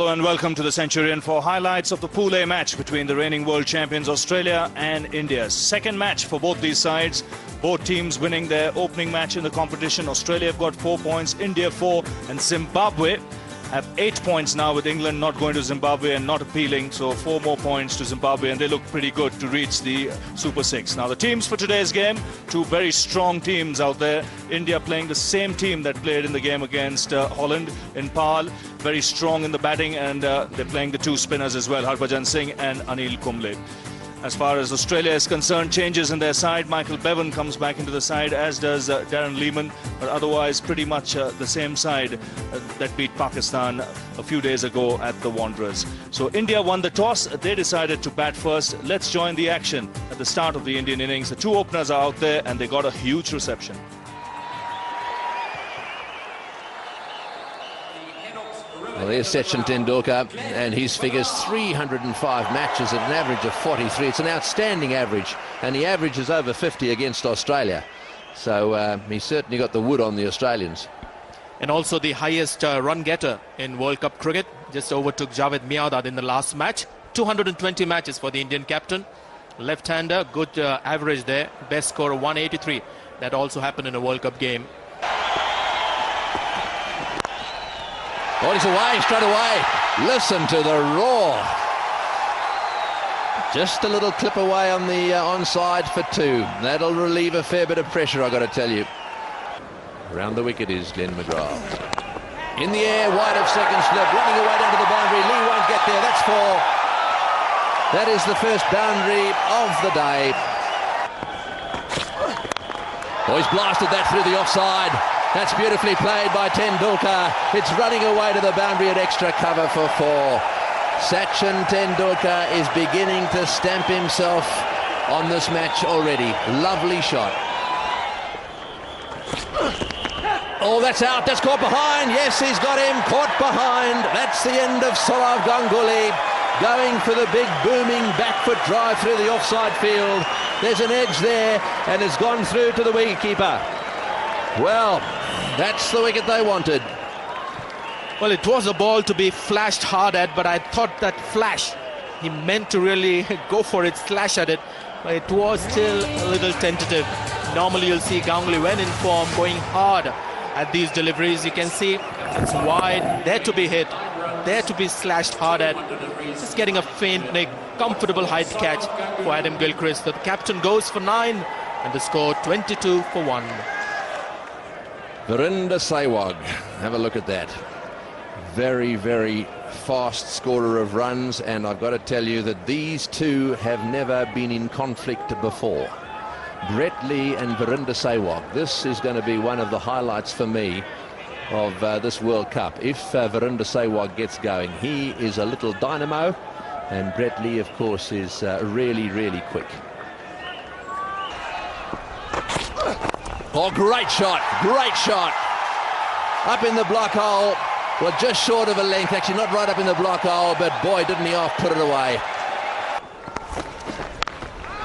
Hello and welcome to the Centurion for highlights of the Pool A match between the reigning world champions Australia and India. Second match for both these sides. Both teams winning their opening match in the competition. Australia have got 4 points, India 4, and Zimbabwe have 8 points now, with England not going to Zimbabwe and not appealing. So 4 more points to Zimbabwe, and they look pretty good to reach the Super 6. Now the teams for today's game, two very strong teams out there. India playing the same team that played in the game against Holland in Pal. Very strong in the batting, and they're playing the two spinners as well, Harbhajan Singh and Anil Kumble. As far as Australia is concerned, changes in their side. Michael Bevan comes back into the side, as does Darren Lehmann, but otherwise pretty much the same side that beat Pakistan a few days ago at the Wanderers. So India won the toss. They decided to bat first. Let's join the action at the start of the Indian innings. The two openers are out there, and they got a huge reception. Well, there's Sachin Tendulkar, and his figures 305 matches at an average of 43. It's an outstanding average, and the average is over 50 against Australia. So he certainly got the wood on the Australians. And also the highest run getter in World Cup cricket. Just overtook Javed Miandad in the last match. 220 matches for the Indian captain. Left-hander, good average there. Best score of 183. That also happened in a World Cup game. Oh, he's away, straight away. Listen to the roar. Just a little clip away on the onside for 2. That'll relieve a fair bit of pressure, I've got to tell you. Around the wicket is Glenn McGrath. In the air, wide of second slip, running away down to the boundary. Lee won't get there, that's 4. That is the first boundary of the day. Oh, he's blasted that through the offside. That's beautifully played by Tendulkar. It's running away to the boundary at extra cover for 4. Sachin Tendulkar is beginning to stamp himself on this match already. Lovely shot. Oh, that's out. That's caught behind. Yes, he's got him. Caught behind. That's the end of Sourav Ganguly. Going for the big booming back foot drive through the offside field. There's an edge there, and it's gone through to the wicketkeeper. Well, that's the wicket they wanted. Well, it was a ball to be flashed hard at, but I thought that flash, he meant to really go for it, slash at it, but it was still a little tentative. Normally you'll see Ganguly, when in form, going hard at these deliveries. You can see it's wide, there to be hit, there to be slashed hard at. Just getting a faint, comfortable height catch for Adam Gilchrist. The captain goes for 9, and the score 22 for 1. Virender Sehwag, have a look at that. Very, very fast scorer of runs, and I've got to tell you that these two have never been in conflict before. Brett Lee and Virender Sehwag. This is going to be one of the highlights for me of this World Cup. If Virender Sehwag gets going, he is a little dynamo, and Brett Lee, of course, is really, really quick. Oh, great shot, great shot. Up in the block hole, well, just short of a length, actually not right up in the block hole, but boy, didn't he off put it away.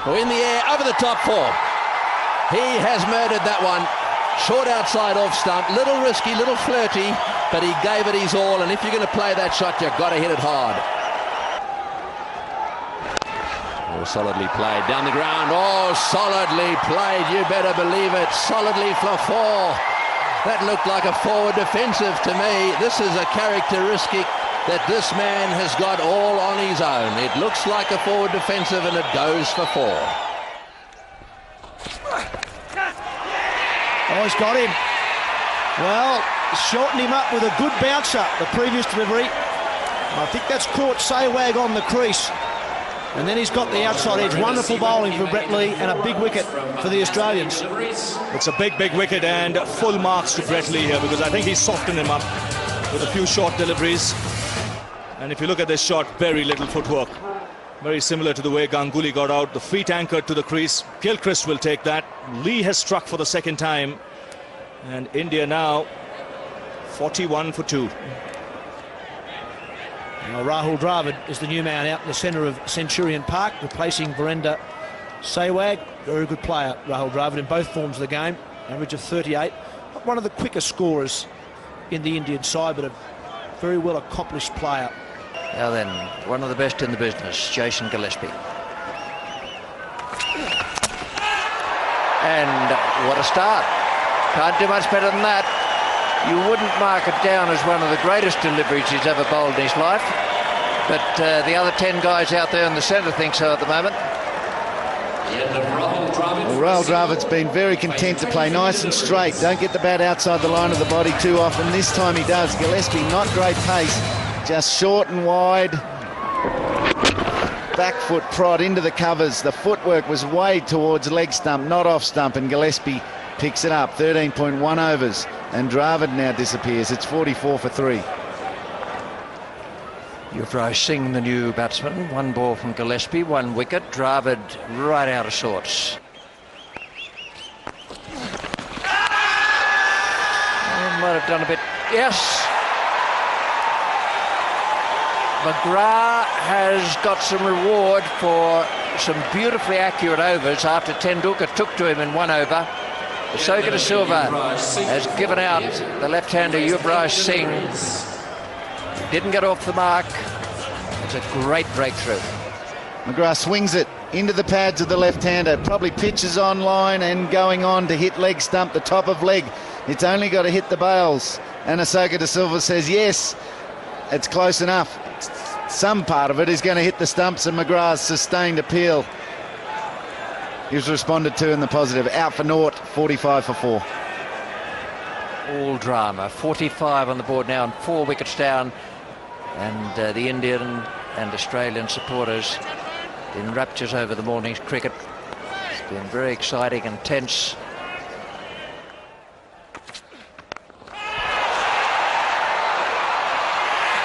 Oh, in the air, over the top 4. He has murdered that one. Short outside off stump, little risky, little flirty, but he gave it his all, and if you're going to play that shot, you've got to hit it hard. Oh, solidly played down the ground. Oh, solidly played, you better believe it. Solidly for 4. That looked like a forward defensive to me. This is a characteristic that this man has got all on his own. It looks like a forward defensive, and it goes for 4. Oh, he's got him. Well, shortened him up with a good bouncer, the previous delivery. I think that's caught Sehwag on the crease. And then he's got the outside edge. Wonderful bowling for Brett Lee, and a big wicket for the Australians. It's a big, big wicket, and full marks to Brett Lee here, because I think he's softened him up with a few short deliveries. And if you look at this shot, very little footwork. Very similar to the way Ganguly got out. The feet anchored to the crease. Gilchrist will take that. Lee has struck for the second time. And India now 41 for 2. Now, Rahul Dravid is the new man out in the centre of Centurion Park, replacing Virender Sehwag. Very good player, Rahul Dravid, in both forms of the game. Average of 38. Not one of the quicker scorers in the Indian side, but a very well accomplished player. Now then, one of the best in the business, Jason Gillespie. And what a start. Can't do much better than that. You wouldn't mark it down as one of the greatest deliveries he's ever bowled in his life. But the other 10 guys out there in the centre think so at the moment. Well, Rahul Dravid's been very content to play nice and straight. Don't get the bat outside the line of the body too often. This time he does. Gillespie, not great pace, just short and wide. Back foot prod into the covers. The footwork was way towards leg stump, not off stump, and Gillespie picks it up. 13.1 overs, and Dravid now disappears. It's 44 for 3. Yuvraj Singh, the new batsman. 1 ball from Gillespie, 1 wicket. Dravid right out of sorts. Might have done a bit. Yes. McGrath has got some reward for some beautifully accurate overs after Tendulkar took to him in 1 over. Soga de Silva has given out the left-hander Yuvraj Singh. Didn't get off the mark. It's a great breakthrough. McGrath swings it into the pads of the left-hander. Probably pitches on line and going on to hit leg stump, the top of leg. It's only got to hit the bails. And Soga de Silva says, yes, it's close enough. Some part of it is going to hit the stumps, and McGrath's sustained appeal. He was responded to in the positive. Out for naught, 45 for 4. All drama. 45 on the board now and 4 wickets down. And the Indian and Australian supporters in raptures over the morning's cricket. It's been very exciting and tense.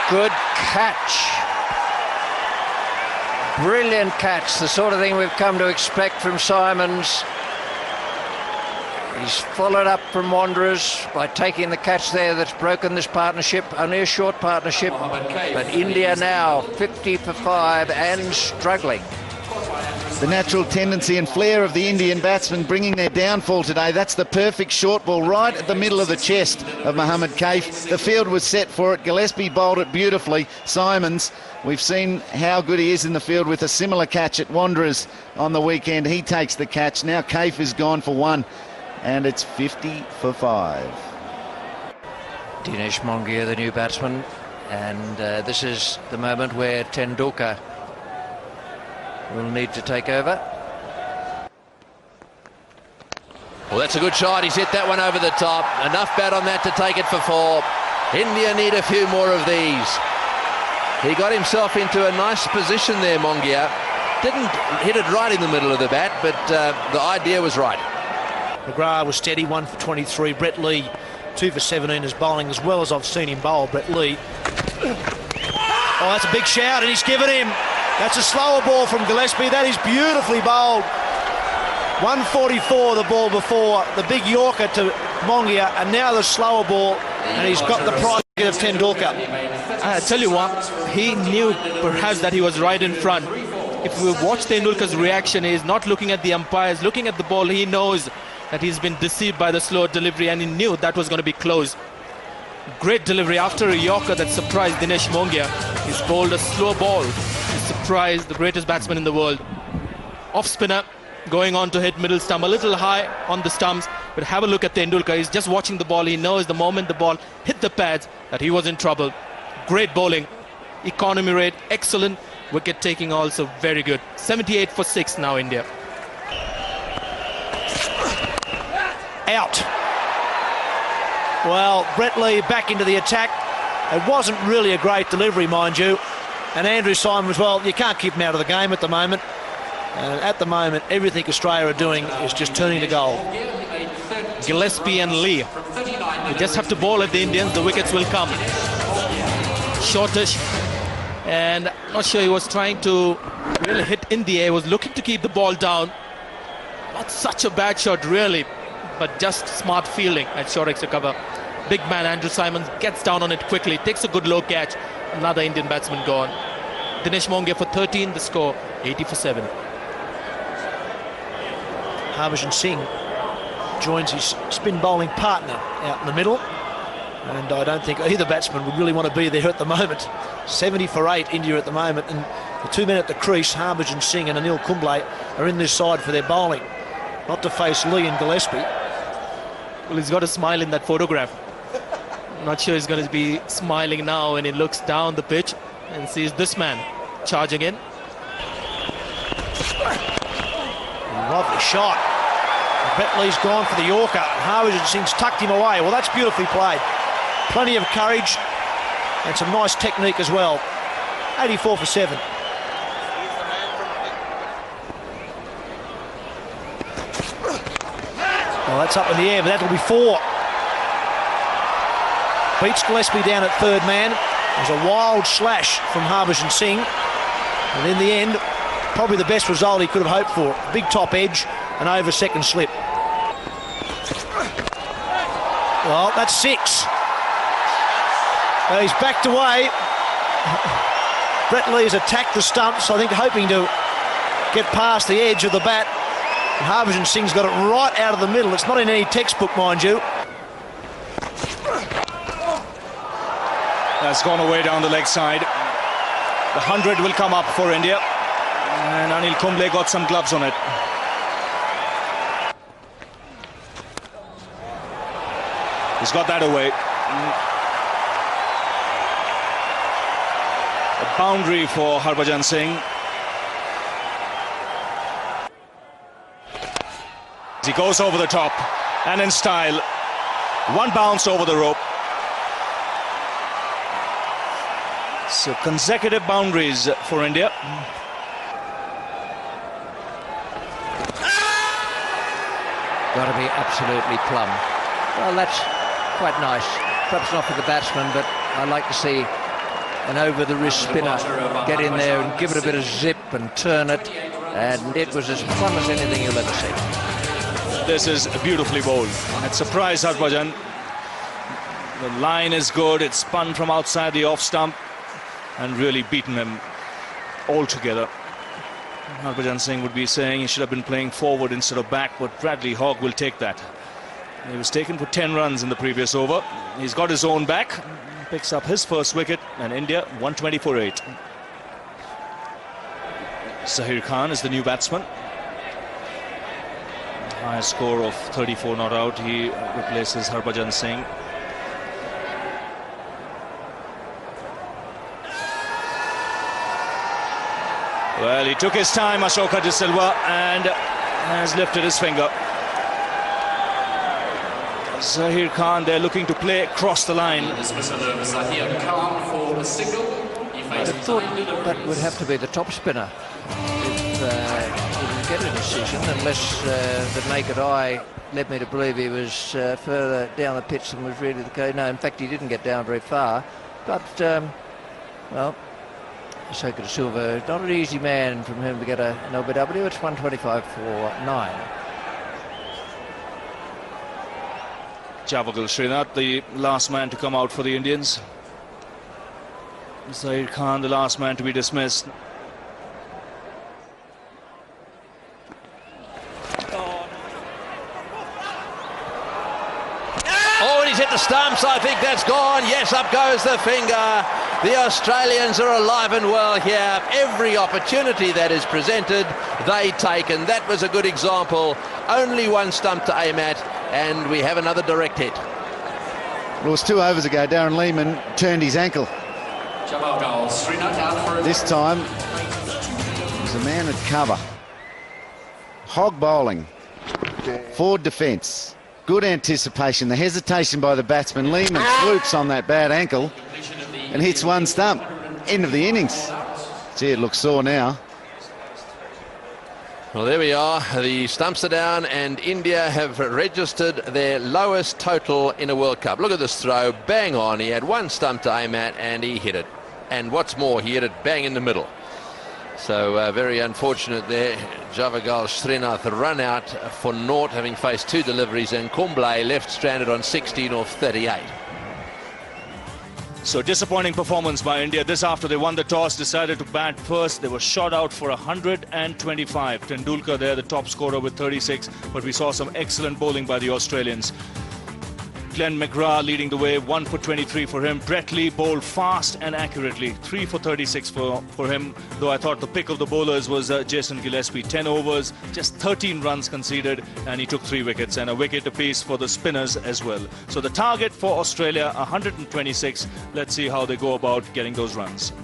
Good catch. Brilliant catch, the sort of thing we've come to expect from Simons. He's followed up from Wanderers by taking the catch there that's broken this partnership. Only a short partnership, but India now 50 for 5 and struggling. The natural tendency and flair of the Indian batsmen bringing their downfall today. That's the perfect short ball right at the middle of the chest of Mohammad Kaif. The field was set for it. Gillespie bowled it beautifully. Simons, we've seen how good he is in the field with a similar catch at Wanderers on the weekend. He takes the catch. Now Kaif is gone for 1, and it's 50 for 5. Dinesh Mongia, the new batsman, and this is the moment where Tendulkar will need to take over. Well, that's a good shot. He's hit that one over the top. Enough bat on that to take it for 4. India need a few more of these. He got himself into a nice position there, Mongia. Didn't hit it right in the middle of the bat, but the idea was right. McGrath was steady, 1 for 23. Brett Lee, 2 for 17 as bowling, as well as I've seen him bowl. Brett Lee. Oh, that's a big shout, and he's given him. That's a slower ball from Gillespie. That is beautifully bowled. 144 the ball before, the big Yorker to Mongia, and now the slower ball, and he's got the prize of Tendulkar. I tell you what, he knew perhaps that he was right in front. If we watch Tendulkar's reaction, he's not looking at the umpires, looking at the ball. He knows that he's been deceived by the slow delivery, and he knew that was going to be close. Great delivery after a Yorker that surprised Dinesh Mongia. He's bowled a slow ball. He surprised the greatest batsman in the world. Off spinner, going on to hit middle stump, a little high on the stumps, but have a look at Tendulkar. He's just watching the ball. He knows the moment the ball hit the pads that he was in trouble. Great bowling. Economy rate, excellent. Wicket taking also very good. 78 for 6 now, India. Out. Well, Brett Lee back into the attack. It wasn't really a great delivery, mind you. And Andrew Simons, well, you can't keep him out of the game at the moment. At the moment, everything Australia are doing is just turning to goal. Gillespie and Lee. They just have to bowl at the Indians. The wickets will come. Shortish. And I'm not sure he was trying to really hit in the air. He was looking to keep the ball down. Not such a bad shot, really, but just smart fielding at short extra cover. Big man Andrew Simons gets down on it quickly, takes a good low catch. Another Indian batsman gone. Dinesh Mongia for 13, the score 80 for 7. Harbhajan Singh joins his spin bowling partner out in the middle. And I don't think either batsman would really want to be there at the moment. 70 for 8, India at the moment. And the two men at the crease, Harbhajan Singh and Anil Kumble, are in this side for their bowling. Not to face Lee and Gillespie. Well, he's got a smile in that photograph. I'm not sure he's going to be smiling now when he looks down the pitch and sees this man charging in. Lovely shot. Brett Lee's gone for the Yorker. Harbhajan Singh's tucked him away. Well, that's beautifully played. Plenty of courage and some nice technique as well. 84 for 7. Well, that's up in the air, but that'll be 4. Beats Gillespie down at third man. There's a wild slash from Harbhajan Singh. And in the end, probably the best result he could have hoped for. Big top edge and over second slip. Well, that's 6. He's backed away. Brett Lee has attacked the stumps, I think hoping to get past the edge of the bat. And Harbhajan Singh's got it right out of the middle. It's not in any textbook, mind you. That's gone away down the leg side. The 100 will come up for India. And Anil Kumble got some gloves on it. He's got that away. A boundary for Harbhajan Singh. He goes over the top and in style. One bounce over the rope. So consecutive boundaries for India. Got to be absolutely plumb. Well, that's quite nice. Perhaps not for the batsman, but I like to see an over-the-wrist spinner get in there and give it a bit of zip and turn it. And it was as plumb as anything you'll ever see. This is beautifully bowled. It surprised Harbhajan. The line is good. It's spun from outside the off stump and really beaten him altogether. Harbhajan Singh would be saying he should have been playing forward instead of back, but Bradley Hogg will take that. He was taken for 10 runs in the previous over. He's got his own back, picks up his first wicket, and India 120 for 8. Zahir Khan is the new batsman. Highest score of 34 not out. He replaces Harbhajan Singh. Well, he took his time, Ashoka De Silva, and has lifted his finger. Zahir Khan, they're looking to play across the line. I thought that would have to be the top spinner if he didn't get a decision, unless the naked eye led me to believe he was further down the pitch than was really the case. No, in fact, he didn't get down very far. But, well, Ashoka De Silva, not an easy man from whom to get an LBW. It's 125 for 9. Javagal Srinath, the last man to come out for the Indians. Zahir Khan, the last man to be dismissed. Oh, and he's hit the stumps. I think that's gone. Yes, up goes the finger. The Australians are alive and well here. Every opportunity that is presented, they take, and that was a good example. Only one stump to aim at, and we have another direct hit. Well, it was 2 overs ago. Darren Lehmann turned his ankle. This time, it was a man at cover. Hog bowling. Forward defence. Good anticipation. The hesitation by the batsman. Lehmann swoops on that bad ankle and hits one stump. End of the innings. Gee, it looks sore now. Well, there we are. The stumps are down, and India have registered their lowest total in a World Cup. Look at this throw. Bang on. He had one stump to aim at, and he hit it. And what's more, he hit it bang in the middle. So very unfortunate there. Javagal Srinath run out for naught, having faced 2 deliveries, and Kumble left stranded on 16 off 38. So disappointing performance by India. This after they won the toss, decided to bat first. They were shot out for 125. Tendulkar there, the top scorer with 36. But we saw some excellent bowling by the Australians. Glenn McGrath leading the way, 1 for 23 for him. Brett Lee bowled fast and accurately, 3 for 36 for him, though I thought the pick of the bowlers was Jason Gillespie. 10 overs, just 13 runs conceded, and he took 3 wickets, and a wicket apiece for the spinners as well. So the target for Australia, 126. Let's see how they go about getting those runs.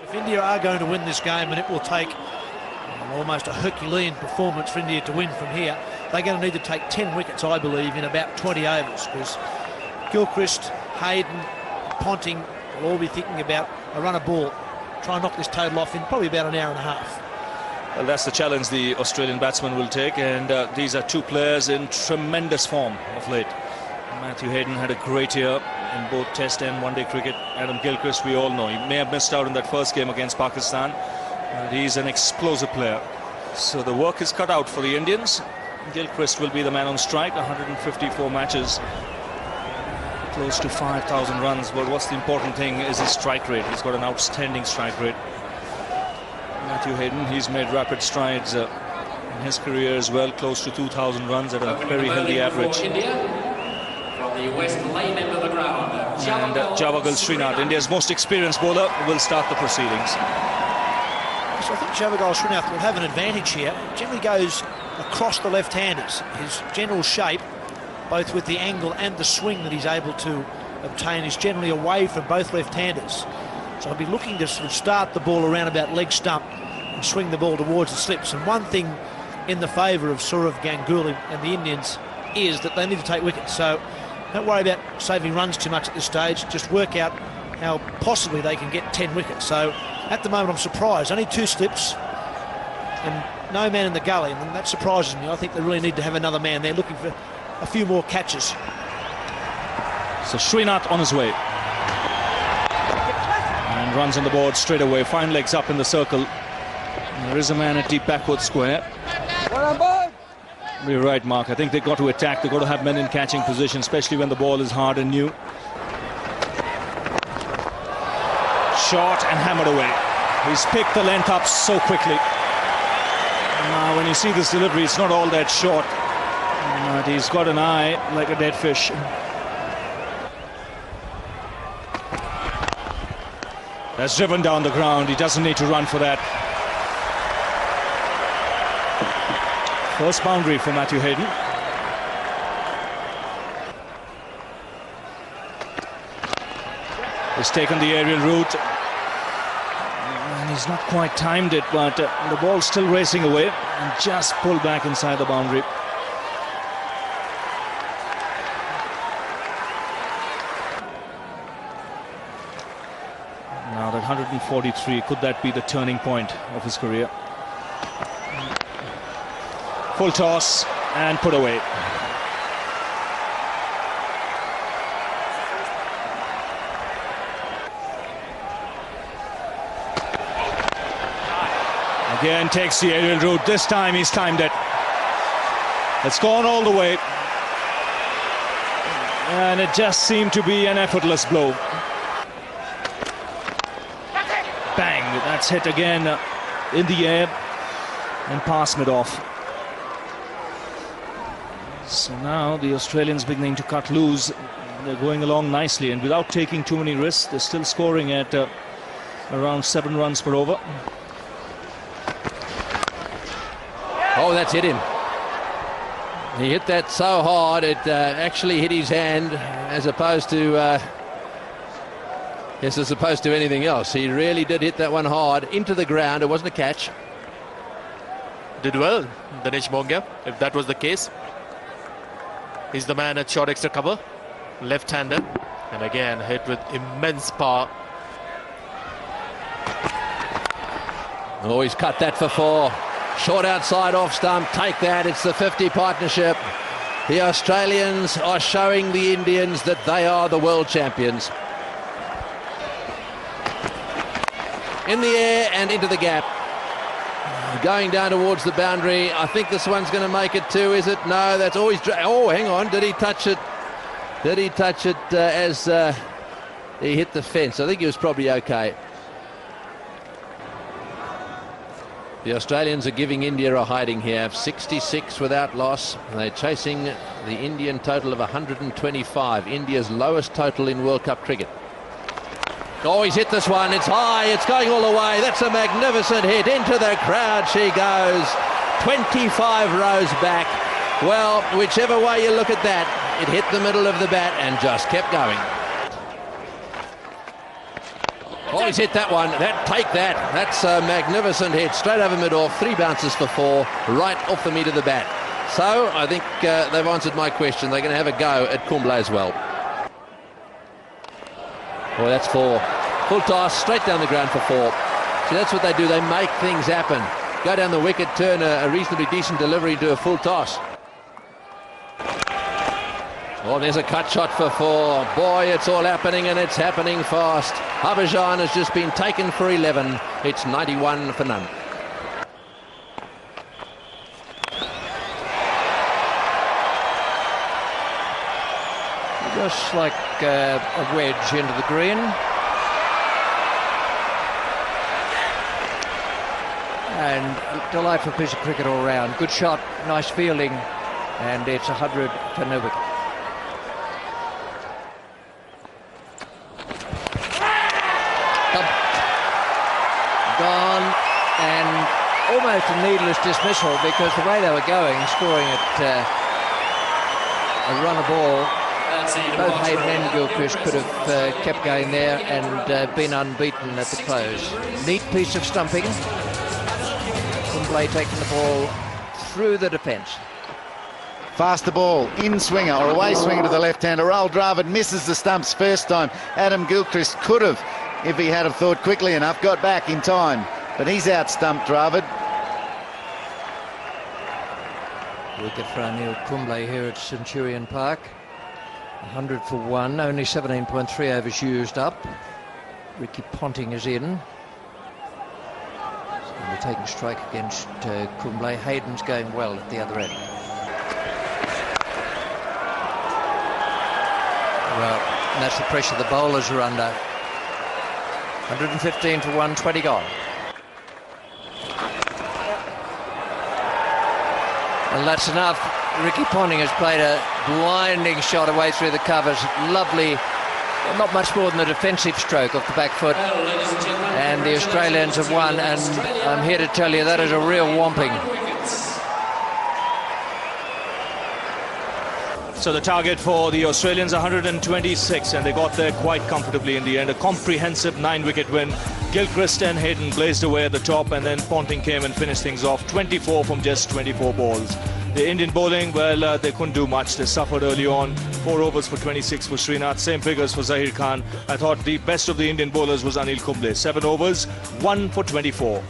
If India are going to win this game, and it will take almost a Herculean performance for India to win from here, they're going to need to take 10 wickets, I believe, in about 20 overs, because Gilchrist, Hayden, Ponting will all be thinking about a run of ball, try and knock this total off in probably about an hour and a half. Well, that's the challenge the Australian batsman will take, and these are two players in tremendous form of late. Matthew Hayden had a great year in both Test and One-Day cricket. Adam Gilchrist, we all know, he may have missed out in that first game against Pakistan, but he's an explosive player. So the work is cut out for the Indians. Gilchrist will be the man on strike, 154 matches, close to 5,000 runs. But what's the important thing is his strike rate. He's got an outstanding strike rate. Matthew Hayden, he's made rapid strides in his career as well, close to 2,000 runs at a very healthy average. India, from the west lane end of the ground, and Javagal Srinath, India's most experienced bowler, will start the proceedings. So I think Javagal Srinath will have an advantage here. Generally goes across the left-handers. His general shape, both with the angle and the swing that he's able to obtain, is generally away from both left-handers. So I'll be looking to sort of start the ball around about leg stump and swing the ball towards the slips. And one thing in the favour of Sourav Ganguly and the Indians is that they need to take wickets. So don't worry about saving runs too much at this stage. Just work out how possibly they can get 10 wickets. So at the moment I'm surprised. Only 2 slips and no man in the gully, and that surprises me. I think they really need to have another man there looking for a few more catches. So Srinath on his way. And runs on the board straight away. Fine legs up in the circle. And there is a man at deep backward square. You're right, Mark. I think they've got to attack. They've got to have men in catching position, especially when the ball is hard and new. Shot and hammered away. He's picked the length up so quickly. Now, when you see this delivery, it's not all that short. But he's got an eye like a dead fish. That's driven down the ground. He doesn't need to run for that. First boundary for Matthew Hayden. He's taken the aerial route. And he's not quite timed it, but the ball's still racing away and just pulled back inside the boundary. Now that 143, could that be the turning point of his career? Full toss and put away. Again takes the aerial route. This time he's timed it. It's gone all the way. And it just seemed to be an effortless blow. Bang! That's hit again in the air and past mid-off. So now the Australians beginning to cut loose. They're going along nicely, and without taking too many risks, they're still scoring at around 7 runs per over. Oh, that's hit him. He hit that so hard it actually hit his hand, as opposed to anything else. He really did hit that one hard into the ground. It wasn't a catch. Did well, Dinesh Mongia, if that was the case. He's the man at short extra cover, left-hander, and again hit with immense power. Oh, he's cut that for 4. Short outside off stump. Take that. It's the 50 partnership. The Australians are showing the Indians that they are the world champions. In the air and into the gap. Going down towards the boundary. I think this one's going to make it too, is it? No, that's always... Oh, hang on. Did he touch it? Did he touch it as he hit the fence? I think he was probably okay. The Australians are giving India a hiding here. 66 without loss. They're chasing the Indian total of 125. India's lowest total in World Cup cricket. Oh, he's hit this one. It's high. It's going all the way. That's a magnificent hit. Into the crowd she goes. 25 rows back. Well, whichever way you look at that, it hit the middle of the bat and just kept going. Oh, he's hit that one. Take that. That's a magnificent hit. Straight over mid-off. 3 bounces for 4. Right off the meat of the bat. So I think they've answered my question. They're going to have a go at Kumble as well. Oh, that's 4. Full toss, straight down the ground for 4. So that's what they do. They make things happen. Go down the wicket, turn a reasonably decent delivery into a full toss. Oh, there's a cut shot for 4. Boy, it's all happening, and it's happening fast. Harbhajan has just been taken for 11. It's 91 for none. Just like a wedge into the green. And delightful piece of cricket all round. Good shot, nice fielding, and it's 100 for no wicket. Gone, and almost a needless dismissal, because the way they were going, scoring at a run of ball, both Hayden and Gilchrist could have kept going there and been unbeaten at the close. Neat piece of stumping. Kumble taking the ball through the defence. Faster ball, in swinger or away swinger to the left-hander. Rahul Dravid misses the stumps first time. Adam Gilchrist could have, if he had have thought quickly enough, got back in time. But he's out-stumped Dravid. Wicket for Anil Kumble here at Centurion Park. 100 for 1, only 17.3 overs used up. Ricky Ponting is in. So they're taking strike against Kumble. Hayden's going well at the other end. Well, and that's the pressure the bowlers are under. 115 for 1, 20 gone. And that's enough. Ricky Ponting has played a blinding shot away through the covers. Lovely, not much more than a defensive stroke off the back foot. And the Australians have won, and I'm here to tell you that is a real whomping. So the target for the Australians, 126, and they got there quite comfortably in the end. A comprehensive 9-wicket win. Gilchrist and Hayden blazed away at the top, and then Ponting came and finished things off. 24 from just 24 balls. The Indian bowling, well, they couldn't do much. They suffered early on. 4 overs for 26 for Srinath. Same figures for Zahir Khan. I thought the best of the Indian bowlers was Anil Kumble. 7 overs, 1 for 24.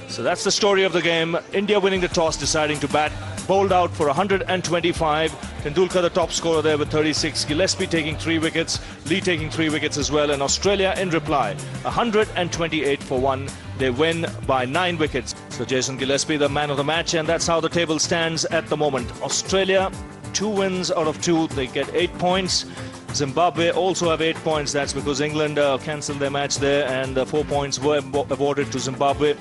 So that's the story of the game. India winning the toss, deciding to bat. Bowled out for 125. Tendulkar the top scorer there with 36. Gillespie taking 3 wickets. Lee taking 3 wickets as well. And Australia in reply, 128 for 1. They win by 9 wickets. So Jason Gillespie, the man of the match, and that's how the table stands at the moment. Australia, 2 wins out of 2. They get 8 points. Zimbabwe also have 8 points. That's because England cancelled their match there, and 4 points were awarded to Zimbabwe.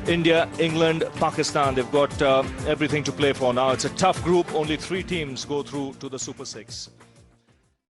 India, England, Pakistan, they've got everything to play for now. It's a tough group. Only 3 teams go through to the Super 6.